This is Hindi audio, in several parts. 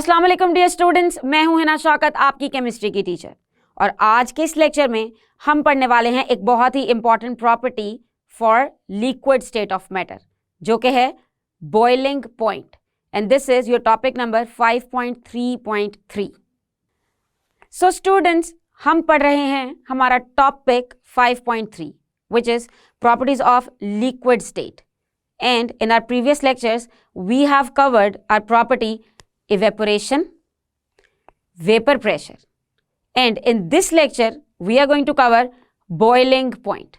अस्सलाम वालेकुम डियर स्टूडेंट्स, मैं हूं हिना शौकत, आपकी केमिस्ट्री की टीचर। और आज के इस लेक्चर में हम पढ़ने वाले हैं एक बहुत ही important property for liquid state of matter, जो कि है boiling point. And this is your topic number 5.3.3। So students, हम पढ़ रहे हैं हमारा topic 5.3 which is properties of liquid state. And in our previous lectures, we have covered our property evaporation, vapor pressure. And in this lecture, we are going to cover boiling point.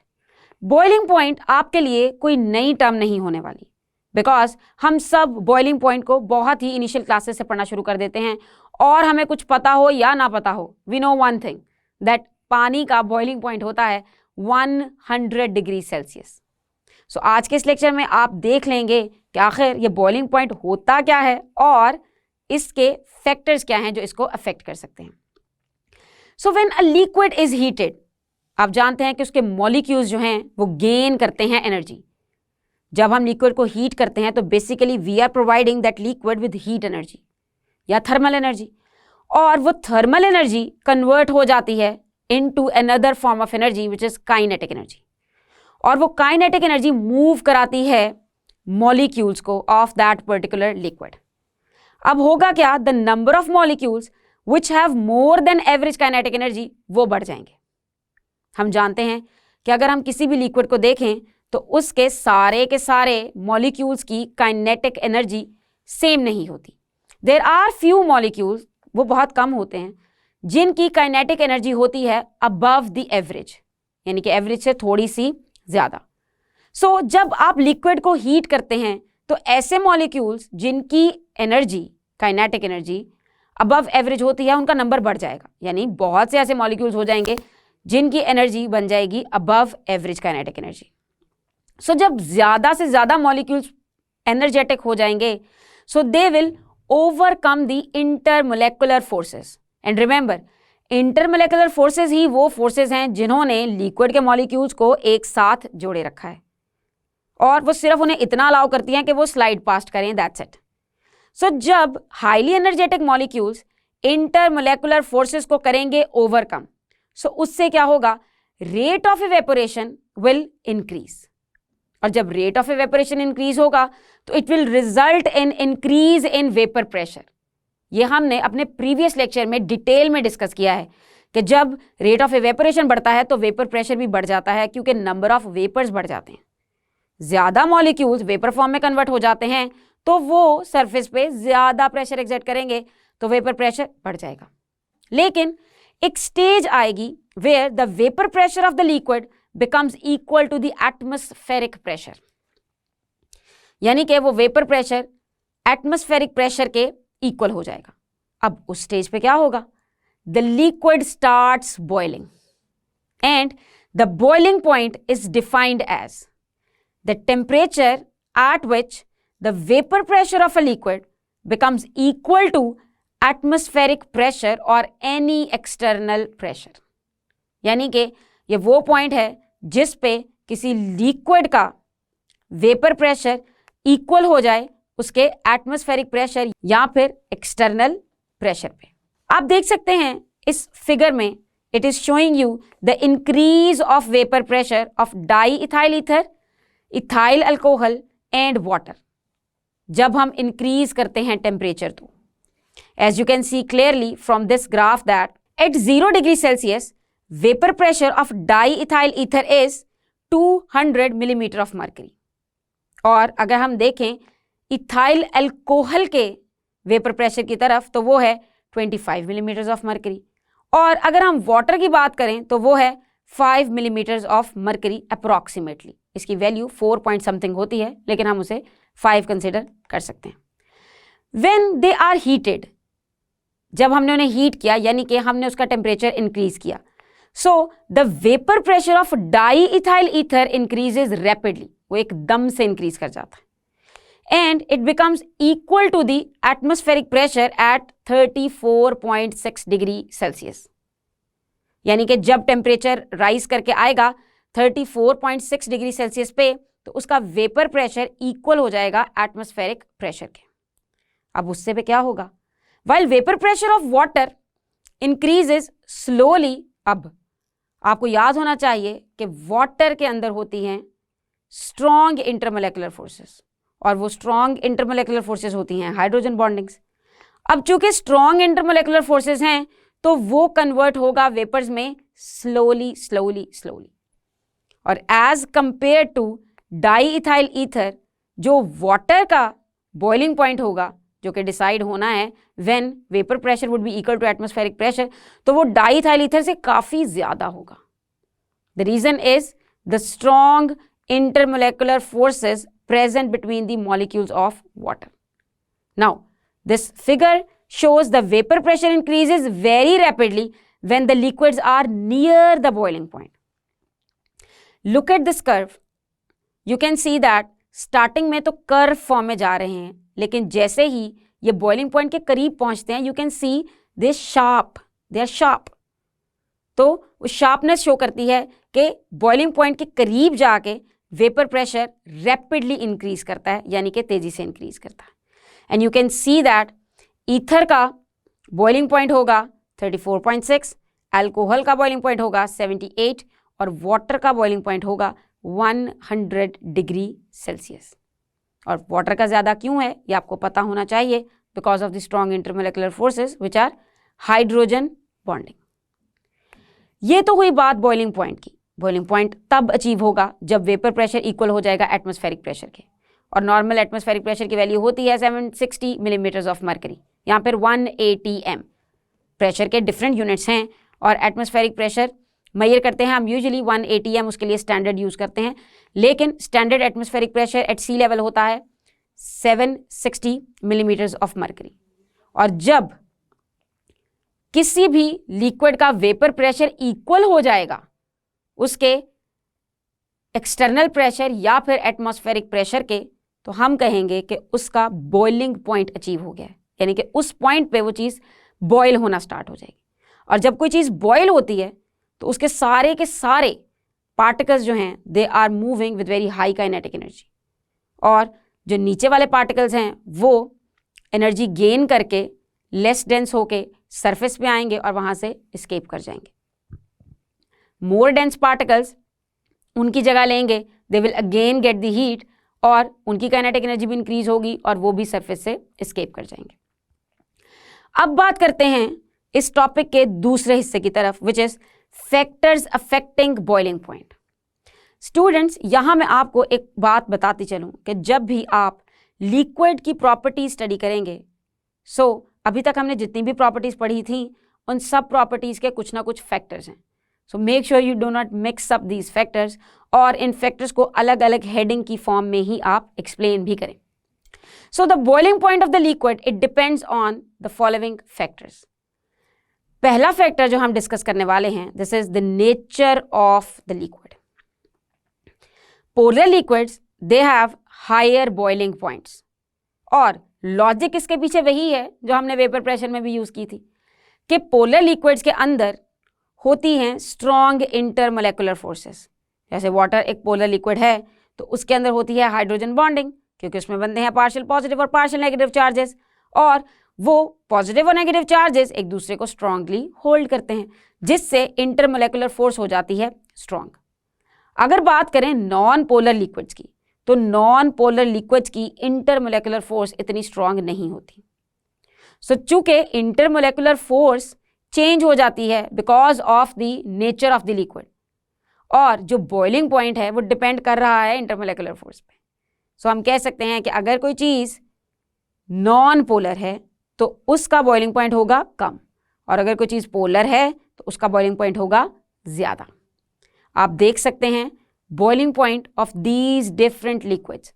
Boiling point आपके लिए कोई नई टर्म नहीं होने वाली, बिकॉज हम सब बॉइलिंग पॉइंट को बहुत ही इनिशियल क्लासेस से पढ़ना शुरू कर देते हैं, और हमें कुछ पता हो या ना पता हो, we know one thing that पानी का बॉइलिंग पॉइंट होता है 100 डिग्री सेल्सियस। सो आज के इस लेक्चर में आप देख लेंगे कि आखिर ये बॉइलिंग पॉइंट होता क्या है और इसके फैक्टर्स क्या हैं जो इसको अफेक्ट कर सकते हैं। So when a liquid is heated, आप जानते हैं कि उसके मॉलिक्यूल्स जो हैं वो गेन करते हैं एनर्जी। जब हम लिक्विड को हीट करते हैं तो basically we are providing that liquid with heat energy या थर्मल एनर्जी, और वो थर्मल एनर्जी कन्वर्ट हो जाती है into another form of energy which is kinetic energy, और वो kinetic energy मूव कराती है molecules को of that particular liquid। अब होगा क्या, the number of molecules which have more than average kinetic energy वो बढ़ जाएंगे। हम जानते हैं कि अगर हम किसी भी liquid को देखें तो उसके सारे के सारे molecules की kinetic energy same नहीं होती। There are few molecules, वो बहुत कम होते हैं, जिनकी काइनेटिक एनर्जी होती है अबव द एवरेज, यानी कि एवरेज से थोड़ी सी ज्यादा। सो जब आप लिक्विड को हीट करते हैं तो ऐसे मॉलिक्यूल्स जिनकी energy, kinetic energy above average होती है, उनका नंबर बढ़ जाएगा। यानी बहुत से ऐसे मॉलिक्यूल्स हो जाएंगे जिनकी एनर्जी बन जाएगी above average kinetic energy. So जब ज्यादा से ज्यादा मॉलिक्यूल्स एनर्जेटिक हो जाएंगे, so they will overcome the intermolecular forces. And remember, intermolecular forces ही वो फोर्सेस हैं जिन्होंने लिक्विड के मॉलिक्यूल्स को एक साथ जोड़े रखा है, और वो सिर्फ उन्हें इतना अलाउ करती हैं कि वो स्लाइड पास्ट करें, दैट्स इट। सो जब हाईली एनर्जेटिक मॉलिक्यूल्स इंटरमोलेकुलर फोर्सेस को करेंगे ओवरकम, सो उससे क्या होगा, rate of evaporation will increase. और जब रेट ऑफ इवेपोरेशन इंक्रीज होगा तो it will result in increase in vapour pressure. ये हमने अपने प्रीवियस लेक्चर में डिटेल में डिस्कस किया है कि जब रेट ऑफ इवेपोरेशन बढ़ता है तो वेपर प्रेशर भी बढ़ जाता है, क्योंकि नंबर ऑफ वेपर्स बढ़ जाते हैं। ज्यादा मॉलिक्यूल्स वेपर फॉर्म में कन्वर्ट हो जाते हैं तो वो सरफेस पे ज्यादा प्रेशर एक्सर्ट करेंगे तो वेपर प्रेशर बढ़ जाएगा। लेकिन एक स्टेज आएगी where the vapour pressure of the liquid becomes equal to the atmospheric pressure, यानी कि वो वेपर प्रेशर एटमॉस्फेरिक प्रेशर के इक्वल हो जाएगा। अब उस स्टेज पे क्या होगा, the liquid starts boiling, and the boiling point is defined as the temperature at which the vapour pressure of a liquid becomes equal to atmospheric pressure और एनी एक्सटर्नल प्रेशर। यानी कि ये वो पॉइंट है जिस पे किसी लिक्विड का वेपर प्रेशर इक्वल हो जाए उसके एटमॉस्फेरिक प्रेशर या फिर एक्सटर्नल प्रेशर पे। आप देख सकते हैं इस फिगर में, it is showing you the increase of vapour pressure of diethyl ether, ethyl alcohol and water. जब हम इंक्रीज करते हैं टेम्परेचर तो as you can see clearly from this graph that at 0 degree Celsius vapour pressure of diethyl ether is 200 millimetre of mercury. और अगर हम देखें इथाइल अल्कोहल के वेपर प्रेशर की तरफ तो वो है 25 मिलीमीटर्स ऑफ मर्करी, और अगर हम वाटर की बात करें तो वो है 5 मिलीमीटर्स ऑफ मर्करी अप्रोक्सीमेटली। इसकी वैल्यू 4 पॉइंट समथिंग होती है, लेकिन हम उसे 5 कंसिडर कर सकते हैं। व्हेन दे आर हीटेड, जब हमने उन्हें हीट किया यानी कि हमने उसका टेम्परेचर इंक्रीज किया, so the vapour pressure of diethyl ether increases rapidly, वो एकदम से इंक्रीज कर जाता है, and it becomes equal to the atmospheric pressure at 34.6 degree Celsius. यानी कि जब टेम्परेचर राइज करके आएगा 34.6 डिग्री सेल्सियस पे तो उसका वेपर प्रेशर इक्वल हो जाएगा एटमॉस्फेरिक प्रेशर के। अब उससे पे क्या होगा, while vapor pressure of water increases slowly. अब आपको याद होना चाहिए कि वाटर के अंदर होती हैं स्ट्रॉन्ग इंटरमोलेकुलर फोर्सेस, और वो स्ट्रॉन्ग इंटरमोलेकुलर फोर्सेस होती हैं हाइड्रोजन बॉन्डिंग्स। अब चूंकि स्ट्रॉन्ग इंटरमोलेकुलर फोर्सेस हैं तो वो कन्वर्ट होगा वेपर्स में स्लोली स्लोली स्लोली, और as compare to diethyl ether जो वाटर का बॉइलिंग पॉइंट होगा, जो कि डिसाइड होना है when vapour pressure would be equal to atmospheric pressure, तो वो डाई इथाइल ईथर से काफी ज्यादा होगा। The reason is the strong intermolecular forces present between the molecules of water. Now, this figure shows the vapor pressure increases very rapidly when the liquids are near the boiling point. Look at this curve. You can see that starting में तो curve form में जा रहे हैं, लेकिन जैसे ही ये boiling point के करीब पहुंचते हैं, you can see they are sharp. तो वो sharpness show करती है कि boiling point के करीब जाके वेपर प्रेशर रैपिडली इंक्रीज करता है, यानी कि तेजी से इंक्रीज करता है। And you can see that ether का बॉइलिंग पॉइंट होगा 34.6, अल्कोहल का बॉइलिंग पॉइंट होगा 78 और वाटर का बॉइलिंग पॉइंट होगा 100 डिग्री सेल्सियस। और वाटर का ज़्यादा क्यों है ये आपको पता होना चाहिए, because of the strong intermolecular forces which are hydrogen bonding. ये तो हुई बात बॉइलिंग पॉइंट की। बॉइलिंग पॉइंट तब अचीव होगा जब वेपर प्रेशर इक्वल हो जाएगा एटमॉस्फेरिक प्रेशर के, और नॉर्मल एटमॉस्फेरिक प्रेशर की वैल्यू होती है 760 मिलीमीटर्स ऑफ मर्करी। यहाँ पर 1 atm प्रेशर के डिफरेंट यूनिट्स हैं, और एटमॉस्फेरिक प्रेशर मेजर करते हैं हम यूजुअली 1 atm, उसके लिए स्टैंडर्ड यूज़ करते हैं, लेकिन standard atmospheric pressure at sea level होता है 760 मिलीमीटर्स ऑफ मर्करी। और जब किसी भी लिक्विड का वेपर प्रेशर इक्वल हो जाएगा उसके एक्सटर्नल प्रेशर या फिर एटमॉस्फेरिक प्रेशर के, तो हम कहेंगे कि उसका बॉइलिंग पॉइंट अचीव हो गया है, यानी कि उस पॉइंट पे वो चीज़ बॉयल होना स्टार्ट हो जाएगी। और जब कोई चीज़ बॉयल होती है तो उसके सारे के सारे पार्टिकल्स जो हैं they are moving with very high kinetic energy, और जो नीचे वाले पार्टिकल्स हैं वो एनर्जी गेन करके लेस डेंस होके सरफेस पे आएंगे और वहाँ से एस्केप कर जाएंगे। मोर डेंस पार्टिकल्स उनकी जगह लेंगे, they will again get the heat, और उनकी काइनेटिक एनर्जी भी इंक्रीज होगी और वो भी सरफेस से एस्केप कर जाएंगे। अब बात करते हैं इस टॉपिक के दूसरे हिस्से की तरफ, which is factors affecting boiling point. Students, यहाँ मैं आपको एक बात बताती चलूँ कि जब भी आप लिक्विड की प्रॉपर्टीज स्टडी करेंगे, अभी तक हमने जितनी भी प्रॉपर्टीज पढ़ी थी उन सब प्रॉपर्टीज के कुछ ना कुछ फैक्टर्स हैं। So make sure you do not mix up these factors, और इन फैक्टर्स को अलग अलग हेडिंग की फॉर्म में ही आप एक्सप्लेन भी करें। So the boiling point of the liquid it depends on the following factors. पहला फैक्टर जो हम डिस्कस करने वाले हैं, this is the nature of the liquid. Polar liquids they have higher boiling points, और लॉजिक इसके पीछे वही है जो हमने वेपर प्रेशर में भी यूज की थी, कि पोलर लिक्विड्स के अंदर होती हैं स्ट्रॉन्ग इंटरमोलेकुलर फोर्सेस। जैसे वाटर एक पोलर लिक्विड है तो उसके अंदर होती है हाइड्रोजन बॉन्डिंग, क्योंकि उसमें बनते हैं पार्शियल पॉजिटिव और पार्शियल नेगेटिव चार्जेस, और वो पॉजिटिव और नेगेटिव चार्जेस एक दूसरे को स्ट्रांगली होल्ड करते हैं, जिससे इंटरमोलेकुलर फोर्स हो जाती है स्ट्रॉन्ग। अगर बात करें नॉन पोलर लिक्विड्स की, तो नॉन पोलर लिक्विड्स की इंटरमोलेकुलर फोर्स इतनी स्ट्रॉन्ग नहीं होती। सो चूंकि इंटरमोलेकुलर फोर्स चेंज हो जाती है because of the nature of the liquid, और जो बॉइलिंग पॉइंट है वो डिपेंड कर रहा है इंटरमोलेकुलर फोर्स पे। सो हम कह सकते हैं कि अगर कोई चीज़ नॉन पोलर है तो उसका बॉइलिंग पॉइंट होगा कम, और अगर कोई चीज़ पोलर है तो उसका बॉइलिंग पॉइंट होगा ज़्यादा। आप देख सकते हैं boiling point of these different liquids,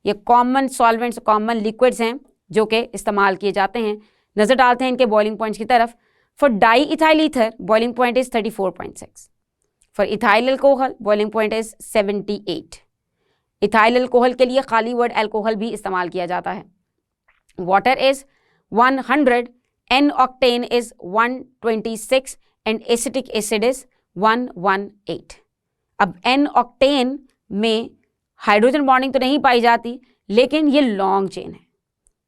ये कॉमन सॉल्वेंट्स, कॉमन लिक्विड्स हैं जो कि इस्तेमाल किए जाते हैं। नज़र डालते हैं इनके बॉइलिंग पॉइंट्स की तरफ। For di ethyl ether boiling point is 34.6, for ethyl alcohol boiling point is 78। Ethyl alcohol के लिए खाली वर्ड अल्कोहल भी इस्तेमाल किया जाता है। Water is 100, N octane is 126 and acetic acid is 118। अब एन ऑक्टेन में हाइड्रोजन बॉन्डिंग तो नहीं पाई जाती, लेकिन ये लॉन्ग चेन है,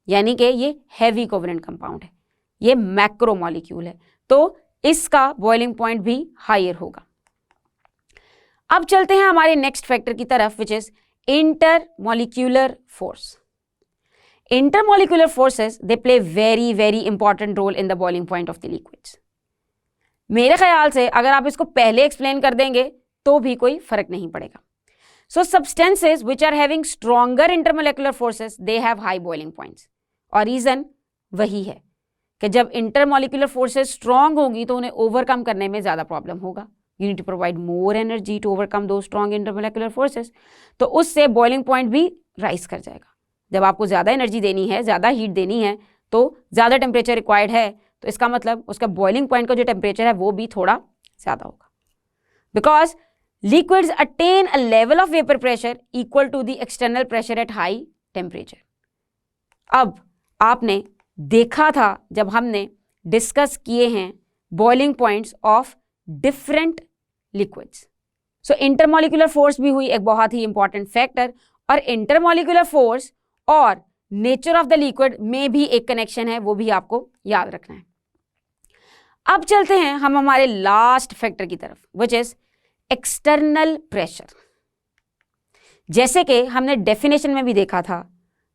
यानी कि ये हैवी कोवेलेंट कंपाउंड है, ये मैक्रोमॉलिक्यूल है, तो इसका बॉइलिंग पॉइंट भी हायर होगा। अब चलते हैं हमारे नेक्स्ट फैक्टर की तरफ, which is intermolecular force. Intermolecular forces, they play very important role in the boiling point of the liquids. मेरे ख्याल से अगर आप इसको पहले एक्सप्लेन कर देंगे तो भी कोई फर्क नहीं पड़ेगा। So substances which are having stronger intermolecular forces, they have high boiling points. और रीजन वही है कि जब इंटरमोलिकुलर फोर्सेस स्ट्रांग होगी तो उन्हें ओवरकम करने में ज्यादा प्रॉब्लम होगा। You need to provide more energy to overcome those strong intermolecular forces. तो उससे बॉइलिंग पॉइंट भी राइज कर जाएगा। जब आपको ज़्यादा एनर्जी देनी है, ज़्यादा हीट देनी है, तो ज़्यादा टेम्परेचर रिक्वायर्ड है, तो इसका मतलब उसका बॉइलिंग पॉइंट का जो टेम्परेचर है वो भी थोड़ा ज़्यादा होगा। Because liquids attain a level of vapour pressure equal to the external pressure at high temperature. अब आपने देखा था जब हमने डिस्कस किए हैं boiling points of different liquids, so intermolecular force भी हुई एक बहुत ही इंपॉर्टेंट फैक्टर, और इंटरमॉलिक्यूलर फोर्स और नेचर ऑफ द लिक्विड में भी एक कनेक्शन है, वो भी आपको याद रखना है। अब चलते हैं हम हमारे लास्ट फैक्टर की तरफ, विच इज एक्सटर्नल प्रेशर। जैसे कि हमने डेफिनेशन में भी देखा था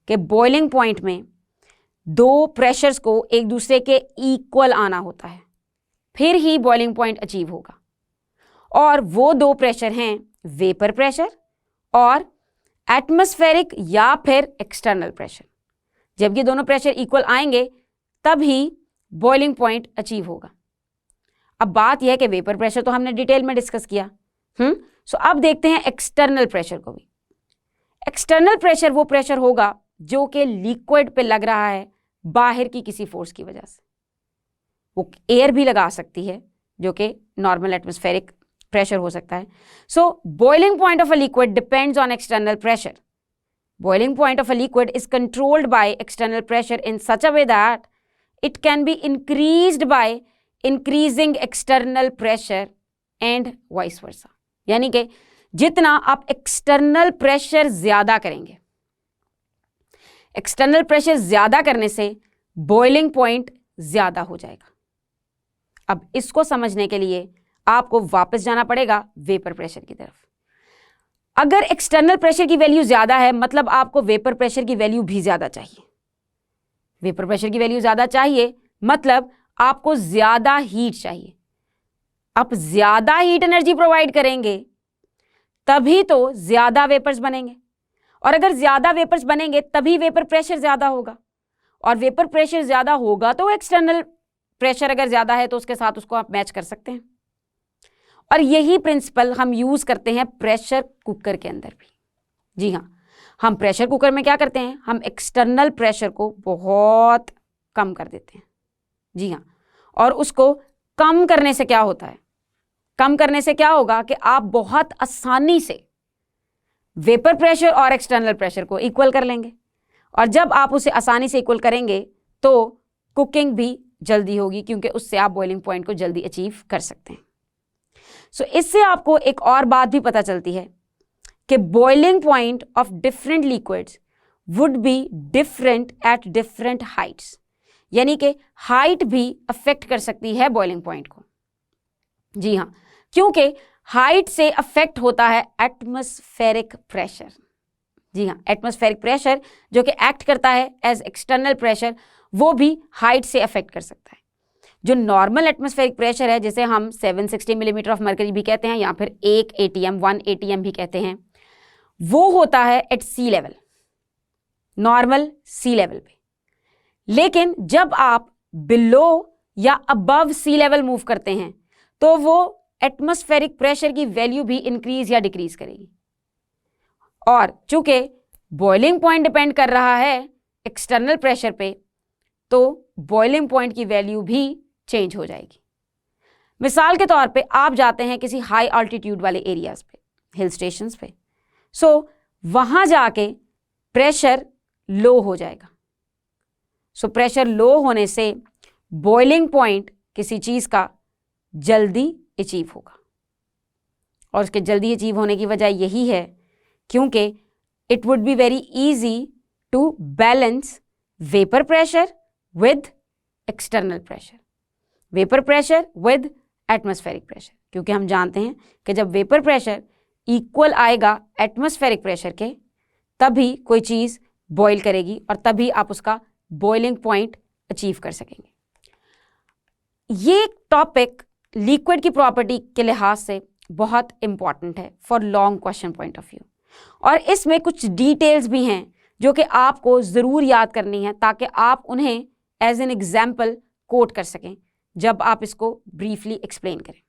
कि बॉइलिंग पॉइंट में दो प्रेशर्स को एक दूसरे के इक्वल आना होता है, फिर ही बॉइलिंग पॉइंट अचीव होगा। और वो दो प्रेशर हैं वेपर प्रेशर और एटमॉस्फेरिक या फिर एक्सटर्नल प्रेशर। जब ये दोनों प्रेशर इक्वल आएंगे तब ही बॉइलिंग पॉइंट अचीव होगा। अब बात यह है कि वेपर प्रेशर तो हमने डिटेल में डिस्कस किया, सो अब देखते हैं एक्सटर्नल प्रेशर को भी। एक्सटर्नल प्रेशर वो प्रेशर होगा जो कि लिक्विड पे लग रहा है बाहर की किसी फोर्स की वजह से। वो एयर भी लगा सकती है जो कि नॉर्मल एटमॉस्फेरिक प्रेशर हो सकता है। सो boiling point of a liquid depends on external pressure. Boiling point of a liquid is controlled by external pressure in such a way that it can be increased by increasing external pressure and vice versa. यानी कि जितना आप एक्सटर्नल प्रेशर ज्यादा करेंगे, एक्सटर्नल प्रेशर ज्यादा करने से बॉइलिंग पॉइंट ज्यादा हो जाएगा। अब इसको समझने के लिए आपको वापस जाना पड़ेगा वेपर प्रेशर की तरफ। अगर एक्सटर्नल प्रेशर की वैल्यू ज्यादा है मतलब आपको वेपर प्रेशर की वैल्यू भी ज्यादा चाहिए। वेपर प्रेशर की वैल्यू ज्यादा चाहिए मतलब आपको ज्यादा हीट चाहिए। आप ज्यादा हीट एनर्जी प्रोवाइड करेंगे तभी तो ज्यादा वेपर्स बनेंगे, और अगर ज्यादा वेपर्स बनेंगे तभी वेपर प्रेशर ज्यादा होगा, और वेपर प्रेशर ज्यादा होगा तो एक्सटर्नल प्रेशर अगर ज्यादा है तो उसके साथ उसको आप मैच कर सकते हैं। और यही प्रिंसिपल हम यूज करते हैं प्रेशर कुकर के अंदर भी। जी हाँ, हम प्रेशर कुकर में क्या करते हैं, हम एक्सटर्नल प्रेशर को बहुत कम कर देते हैं। जी हाँ, और उसको कम करने से क्या होता है, कम करने से क्या होगा कि आप बहुत आसानी से वेपर प्रेशर और एक्सटर्नल प्रेशर को इक्वल कर लेंगे, और जब आप उसे आसानी से इक्वल करेंगे तो कुकिंग भी जल्दी होगी क्योंकि उससे आप बॉइलिंग पॉइंट को जल्दी अचीव कर सकते हैं। सो इससे आपको एक और बात भी पता चलती है कि boiling point of different liquids would be different at different Heights. यानी कि हाइट भी अफेक्ट कर सकती है बॉइलिंग पॉइंट को। जी हाँ, क्योंकि हाइट से अफेक्ट होता है एटमॉस्फेरिक प्रेशर। जी हाँ, एटमॉस्फेरिक प्रेशर जो कि एक्ट करता है एज एक्सटर्नल प्रेशर, वो भी हाइट से अफेक्ट कर सकता है। जो नॉर्मल एटमॉस्फेरिक प्रेशर है जिसे हम 760 मिलीमीटर ऑफ मरकरी भी कहते हैं या फिर 1 ATM भी कहते हैं, वो होता है एट सी लेवल, नॉर्मल सी लेवल पे। लेकिन जब आप बिलो या अबव सी लेवल मूव करते हैं तो वो एटमॉस्फेरिक प्रेशर की वैल्यू भी इंक्रीज या डिक्रीज करेगी। और चूंकि बॉइलिंग पॉइंट डिपेंड कर रहा है एक्सटर्नल प्रेशर पे, तो बॉइलिंग पॉइंट की वैल्यू भी चेंज हो जाएगी। मिसाल के तौर पे आप जाते हैं किसी हाई ऑल्टीट्यूड वाले एरियाज पे, हिल स्टेशंस पे, सो वहां जाके प्रेशर लो हो जाएगा। सो प्रेशर लो होने से बॉइलिंग पॉइंट किसी चीज का जल्दी अचीव होगा, और उसके जल्दी अचीव होने की वजह यही है क्योंकि it would be very easy to balance vapour pressure with external pressure, vapour pressure with atmospheric pressure, क्योंकि हम जानते हैं कि जब वेपर प्रेशर इक्वल आएगा एटमॉस्फेरिक प्रेशर के तभी कोई चीज़ बॉईल करेगी और तभी आप उसका बॉइलिंग पॉइंट अचीव कर सकेंगे। ये टॉपिक लिक्विड की प्रॉपर्टी के लिहाज से बहुत इंपॉर्टेंट है for long question point of view, और इसमें कुछ डिटेल्स भी हैं जो कि आपको ज़रूर याद करनी है ताकि आप उन्हें एज एन एग्जाम्पल कोट कर सकें जब आप इसको ब्रीफली एक्सप्लेन करें।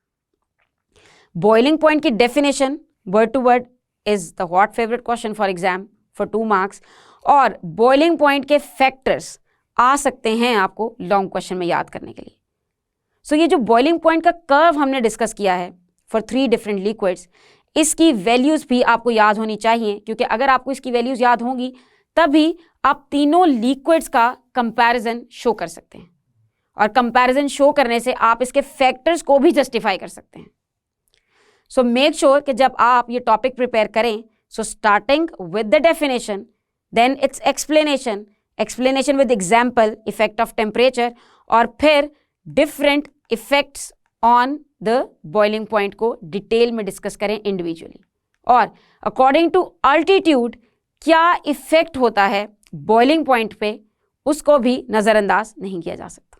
बॉइलिंग पॉइंट की definition word to word is the hot favourite question for exam for 2 marks, और बॉइलिंग पॉइंट के फैक्टर्स आ सकते हैं आपको लॉन्ग क्वेश्चन में याद करने के लिए। सो ये जो बॉइलिंग पॉइंट का कर्व हमने डिस्कस किया है फॉर 3 डिफरेंट लिक्विड्स, इसकी वैल्यूज़ भी आपको याद होनी चाहिए, क्योंकि अगर आपको इसकी वैल्यूज़ याद होंगी तभी आप तीनों लिक्विड्स का कंपैरिजन शो कर सकते हैं, और कंपैरिजन शो करने से आप इसके फैक्टर्स को भी जस्टिफाई कर सकते हैं। सो मेक श्योर कि जब आप ये टॉपिक प्रिपेयर करें, so starting with the definition, then its explanation with example, effect of temperature, और फिर different effects on the boiling point को डिटेल में डिस्कस करें इंडिविजुअली, और अकॉर्डिंग टू अल्टीट्यूड क्या इफेक्ट होता है बॉइलिंग पॉइंट पे उसको भी नज़रअंदाज नहीं किया जा सकता।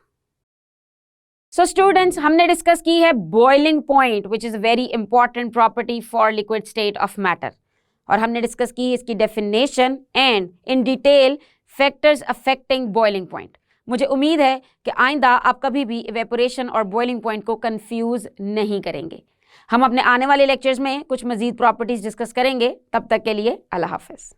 सो स्टूडेंट्स, हमने डिस्कस की है boiling point which is very important property for liquid state of matter, और हमने डिस्कस की इसकी definition and in detail factors affecting boiling point. मुझे उम्मीद है कि आइंदा आप कभी भी इवेपोरेशन और बॉइलिंग पॉइंट को कंफ्यूज नहीं करेंगे। हम अपने आने वाले लेक्चर्स में कुछ मज़ीद प्रॉपर्टीज़ डिस्कस करेंगे। तब तक के लिए अल्लाह हाफ़िज़।